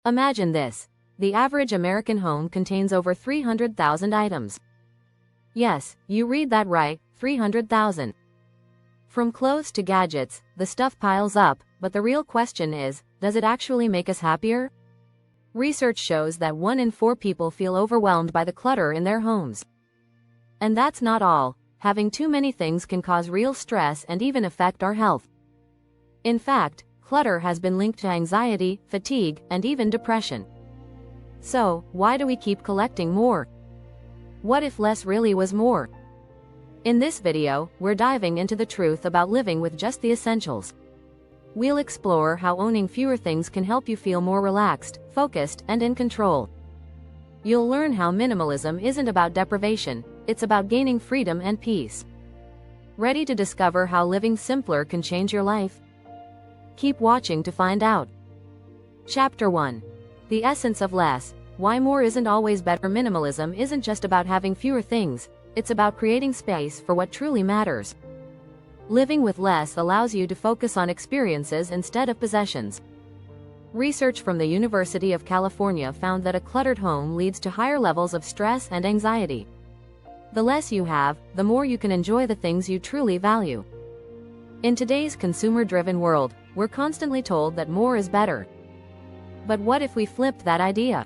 Imagine this. The average American home contains over 300,000 items. Yes, you read that right, 300,000. From clothes to gadgets, the stuff piles up, but the real question is, does it actually make us happier? Research shows that 1 in 4 people feel overwhelmed by the clutter in their homes. And that's not all. Having too many things can cause real stress and even affect our health. In fact, clutter has been linked to anxiety, fatigue, and even depression. So, why do we keep collecting more? What if less really was more? In this video, we're diving into the truth about living with just the essentials. We'll explore how owning fewer things can help you feel more relaxed, focused, and in control. You'll learn how minimalism isn't about deprivation, it's about gaining freedom and peace. Ready to discover how living simpler can change your life? Keep watching to find out. Chapter 1. The Essence of Less. Why more isn't always better. Minimalism isn't just about having fewer things, it's about creating space for what truly matters. Living with less allows you to focus on experiences instead of possessions. Research from the University of California found that a cluttered home leads to higher levels of stress and anxiety. The less you have, the more you can enjoy the things you truly value. In today's consumer-driven world, we're constantly told that more is better. But what if we flipped that idea?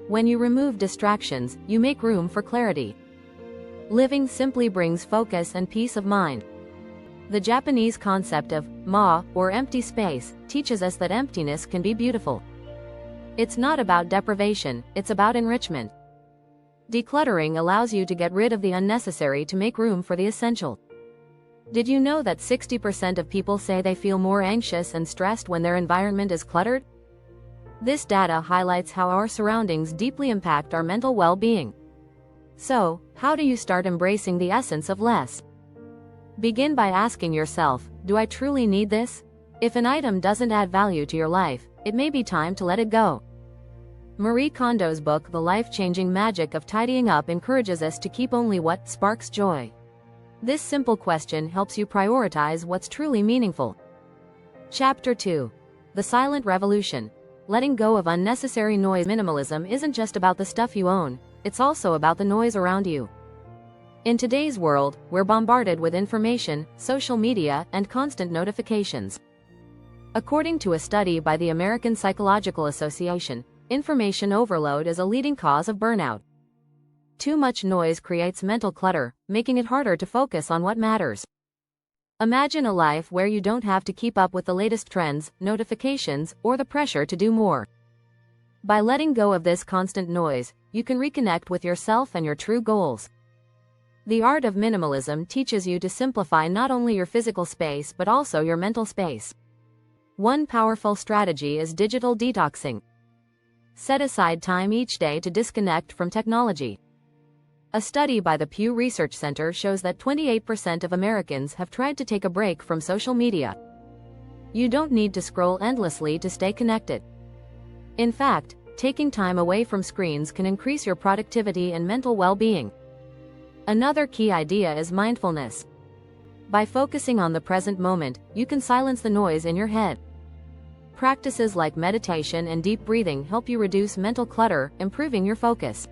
When you remove distractions, you make room for clarity. Living simply brings focus and peace of mind. The Japanese concept of ma, or empty space, teaches us that emptiness can be beautiful. It's not about deprivation, it's about enrichment. Decluttering allows you to get rid of the unnecessary to make room for the essential. Did you know that 60% of people say they feel more anxious and stressed when their environment is cluttered? This data highlights how our surroundings deeply impact our mental well-being. So, how do you start embracing the essence of less? Begin by asking yourself, do I truly need this? If an item doesn't add value to your life, it may be time to let it go. Marie Kondo's book The Life-Changing Magic of Tidying Up encourages us to keep only what sparks joy. This simple question helps you prioritize what's truly meaningful. Chapter 2. The Silent Revolution. Letting go of unnecessary noise. Minimalism isn't just about the stuff you own, it's also about the noise around you. In today's world, we're bombarded with information, social media, and constant notifications. According to a study by the American Psychological Association, information overload is a leading cause of burnout. Too much noise creates mental clutter, making it harder to focus on what matters. Imagine a life where you don't have to keep up with the latest trends, notifications, or the pressure to do more. By letting go of this constant noise, you can reconnect with yourself and your true goals. The art of minimalism teaches you to simplify not only your physical space but also your mental space. One powerful strategy is digital detoxing. Set aside time each day to disconnect from technology. A study by the Pew Research Center shows that 28% of Americans have tried to take a break from social media. You don't need to scroll endlessly to stay connected. In fact, taking time away from screens can increase your productivity and mental well-being. Another key idea is mindfulness. By focusing on the present moment, you can silence the noise in your head. Practices like meditation and deep breathing help you reduce mental clutter, improving your focus.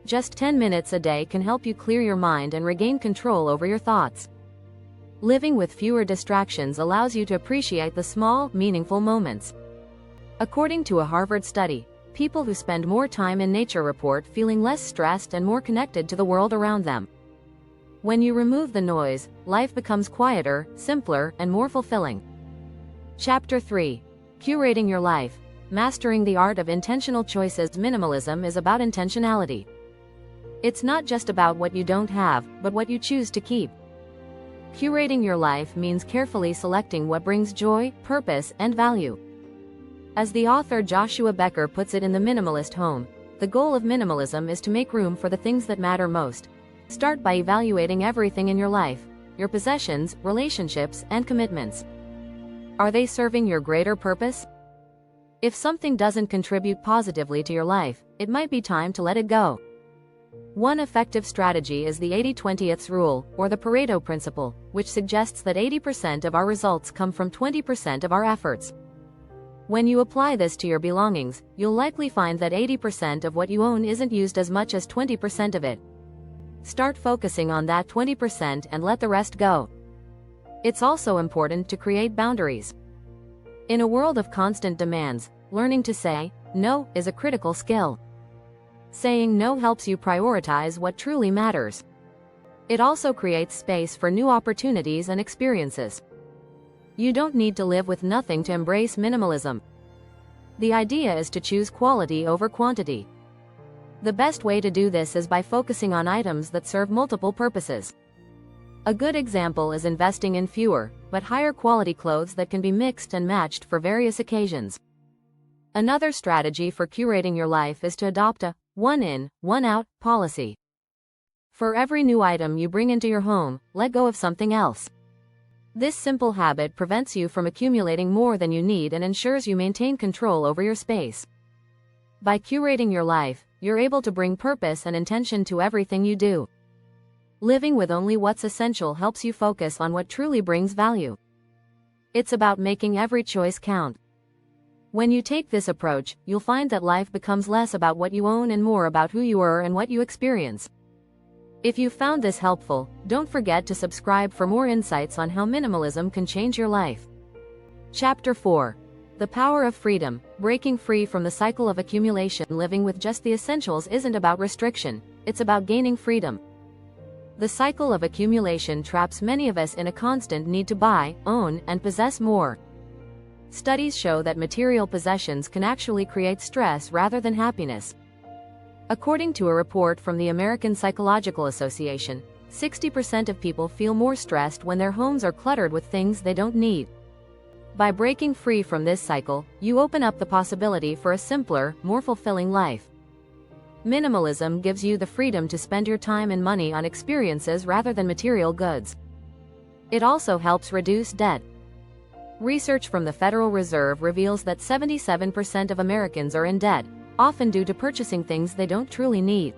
Just 10 minutes a day can help you clear your mind and regain control over your thoughts. Living with fewer distractions allows you to appreciate the small, meaningful moments. According to a Harvard study, people who spend more time in nature report feeling less stressed and more connected to the world around them. When you remove the noise, life becomes quieter, simpler, and more fulfilling. Chapter 3. Curating your life. Mastering the art of intentional choices. Minimalism is about intentionality. It's not just about what you don't have, but what you choose to keep. Curating your life means carefully selecting what brings joy, purpose, and value. As the author Joshua Becker puts it in The Minimalist Home, the goal of minimalism is to make room for the things that matter most. Start by evaluating everything in your life, your possessions, relationships, and commitments. Are they serving your greater purpose? If something doesn't contribute positively to your life, it might be time to let it go. One effective strategy is the 80-20 rule, or the Pareto principle, which suggests that 80% of our results come from 20% of our efforts. When you apply this to your belongings, you'll likely find that 80% of what you own isn't used as much as 20% of it. Start focusing on that 20% and let the rest go. It's also important to create boundaries. In a world of constant demands, learning to say no is a critical skill. Saying no helps you prioritize what truly matters. It also creates space for new opportunities and experiences. You don't need to live with nothing to embrace minimalism. The idea is to choose quality over quantity. The best way to do this is by focusing on items that serve multiple purposes. A good example is investing in fewer, but higher quality clothes that can be mixed and matched for various occasions. Another strategy for curating your life is to adopt a one in, one out policy. For every new item you bring into your home, let go of something else. This simple habit prevents you from accumulating more than you need and ensures you maintain control over your space. By curating your life, you're able to bring purpose and intention to everything you do. Living with only what's essential helps you focus on what truly brings value. It's about making every choice count. When you take this approach, you'll find that life becomes less about what you own and more about who you are and what you experience. If you found this helpful, don't forget to subscribe for more insights on how minimalism can change your life. Chapter 4. The Power of Freedom. Breaking free from the cycle of accumulation. Living with just the essentials isn't about restriction, it's about gaining freedom. The cycle of accumulation traps many of us in a constant need to buy, own, and possess more. Studies show that material possessions can actually create stress rather than happiness. According to a report from the American Psychological Association, 60% of people feel more stressed when their homes are cluttered with things they don't need. By breaking free from this cycle, you open up the possibility for a simpler, more fulfilling life. Minimalism gives you the freedom to spend your time and money on experiences rather than material goods. It also helps reduce debt. Research from the Federal Reserve reveals that 77% of Americans are in debt, often due to purchasing things they don't truly need.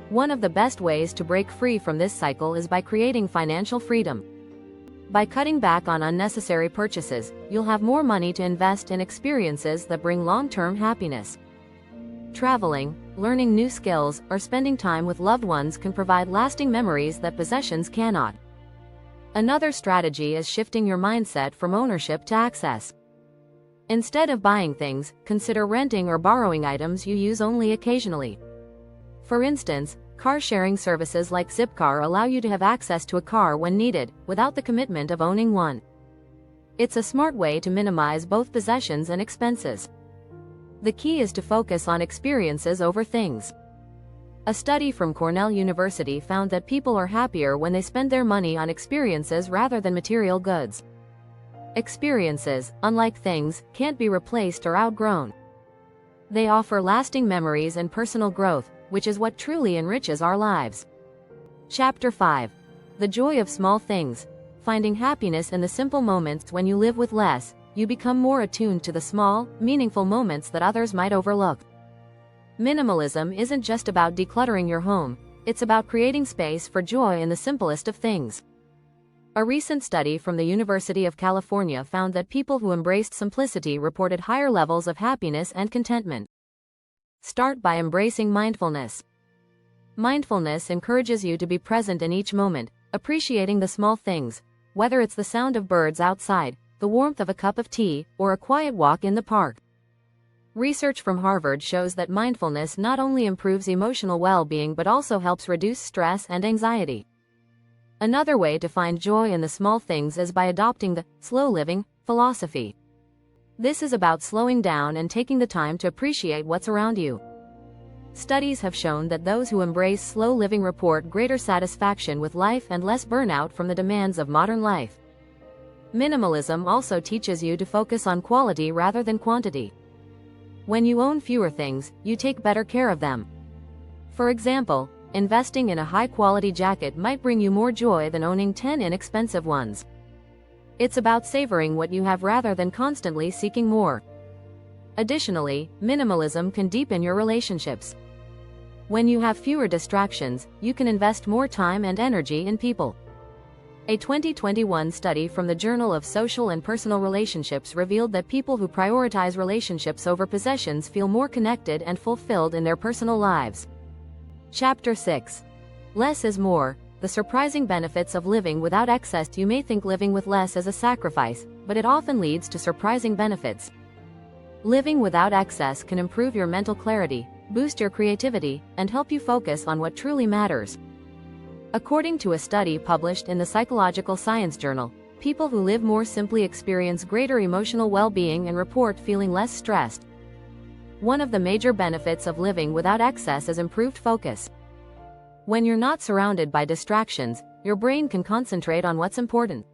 One of the best ways to break free from this cycle is by creating financial freedom. By cutting back on unnecessary purchases, you'll have more money to invest in experiences that bring long-term happiness. Traveling, learning new skills, or spending time with loved ones can provide lasting memories that possessions cannot. Another strategy is shifting your mindset from ownership to access. Instead of buying things, consider renting or borrowing items you use only occasionally. For instance, car-sharing services like Zipcar allow you to have access to a car when needed, without the commitment of owning one. It's a smart way to minimize both possessions and expenses. The key is to focus on experiences over things. A study from Cornell University found that people are happier when they spend their money on experiences rather than material goods. Experiences, unlike things, can't be replaced or outgrown. They offer lasting memories and personal growth, which is what truly enriches our lives. Chapter 5. The Joy of Small Things. Finding happiness in the simple moments. When you live with less, you become more attuned to the small, meaningful moments that others might overlook. Minimalism isn't just about decluttering your home, it's about creating space for joy in the simplest of things. A recent study from the University of California found that people who embraced simplicity reported higher levels of happiness and contentment. Start by embracing mindfulness. Mindfulness encourages you to be present in each moment, appreciating the small things, whether it's the sound of birds outside, the warmth of a cup of tea, or a quiet walk in the park. Research from Harvard shows that mindfulness not only improves emotional well-being but also helps reduce stress and anxiety. Another way to find joy in the small things is by adopting the slow living philosophy. This is about slowing down and taking the time to appreciate what's around you. Studies have shown that those who embrace slow living report greater satisfaction with life and less burnout from the demands of modern life. Minimalism also teaches you to focus on quality rather than quantity. When you own fewer things, you take better care of them. For example, investing in a high-quality jacket might bring you more joy than owning 10 inexpensive ones. It's about savoring what you have rather than constantly seeking more. Additionally, minimalism can deepen your relationships. When you have fewer distractions, you can invest more time and energy in people. A 2021 study from the Journal of Social and Personal Relationships revealed that people who prioritize relationships over possessions feel more connected and fulfilled in their personal lives. Chapter 6. Less is more. The surprising benefits of living without excess. You may think living with less is a sacrifice, but it often leads to surprising benefits. Living without excess can improve your mental clarity, boost your creativity, and help you focus on what truly matters. According to a study published in the Psychological Science Journal, people who live more simply experience greater emotional well-being and report feeling less stressed. One of the major benefits of living without excess is improved focus. When you're not surrounded by distractions, your brain can concentrate on what's important.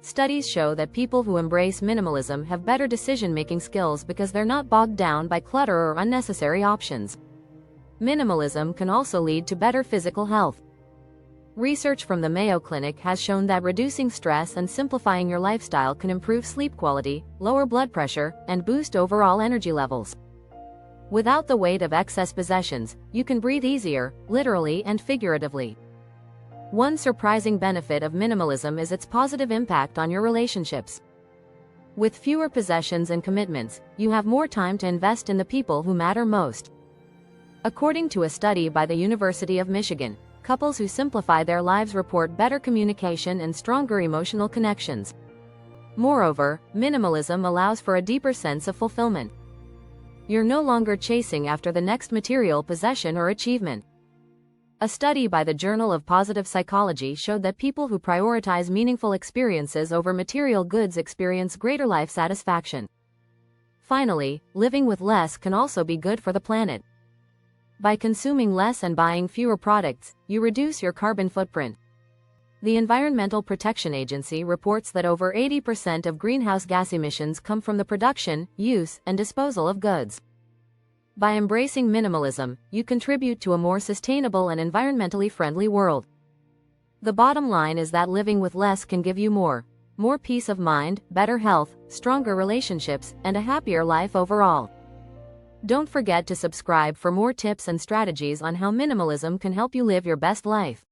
Studies show that people who embrace minimalism have better decision-making skills because they're not bogged down by clutter or unnecessary options. Minimalism can also lead to better physical health. Research from the Mayo Clinic has shown that reducing stress and simplifying your lifestyle can improve sleep quality, lower blood pressure, and boost overall energy levels. Without the weight of excess possessions, you can breathe easier, literally and figuratively. One surprising benefit of minimalism is its positive impact on your relationships. With fewer possessions and commitments, you have more time to invest in the people who matter most. According to a study by the University of Michigan, couples who simplify their lives report better communication and stronger emotional connections. Moreover, minimalism allows for a deeper sense of fulfillment. You're no longer chasing after the next material possession or achievement. A study by the Journal of Positive Psychology showed that people who prioritize meaningful experiences over material goods experience greater life satisfaction. Finally, living with less can also be good for the planet. By consuming less and buying fewer products, you reduce your carbon footprint. The Environmental Protection Agency reports that over 80% of greenhouse gas emissions come from the production, use, and disposal of goods. By embracing minimalism, you contribute to a more sustainable and environmentally friendly world. The bottom line is that living with less can give you more peace of mind, better health, stronger relationships, and a happier life overall. Don't forget to subscribe for more tips and strategies on how minimalism can help you live your best life.